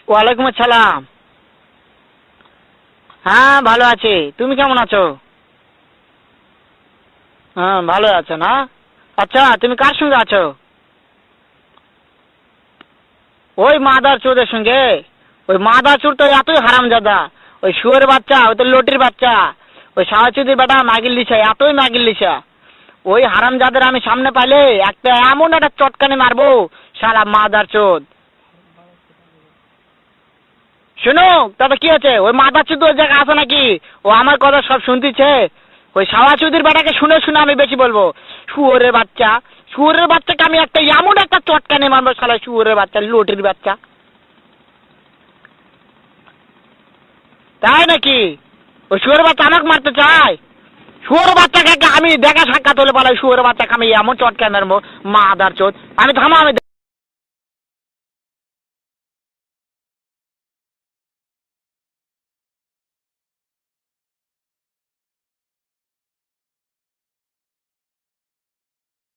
ওয়ালাইকুম আসসালাম। হ্যাঁ ভালো আছি, তুমি কেমন আছো? হ্যাঁ ভালো আছো না? আচ্ছা তুমি কার সঙ্গে আছো? ওই মাদার চোরের সঙ্গে। ওই মাদার চোর তো এতই হারামজাদা। ওই শুয়োরের বাচ্চা, ওই তো লটির বাচ্চা, ওই সাহাচুদির বেটা মাগির লিসা, এতই মাগির লিসা। ওই হারামজাদের আমি সামনে পাইলে একটা এমন একটা চটকানি মারবো, সারা মাদার চোদ। শুনো, তবে কি আছে? ওই মাদার চোদ ওই জায়গায় আছে নাকি? ও আমার কথা সব শুনতেছে। ওই সাওয়াচুদির বেটাকে শুনে শুনে আমি বেশি বলবো। শুয়োরের বাচ্চা, শুয়োরের বাচ্চাকে আমি একটা এমন একটা চটকানি মারবো, শালা শুয়োরের বাচ্চা, লটির বাচ্চা। তাই নাকি? ওই শুয়োরের বাচ্চা আমাকে মারতে চায়? শুয়োরের বাচ্চাকে আমি দেখা সাক্ষাৎ হলে পালাই, শুয়োরের বাচ্চাকে আমি এমন চটকানি মারবো, মাদার চোদ। আমি থামো, আমি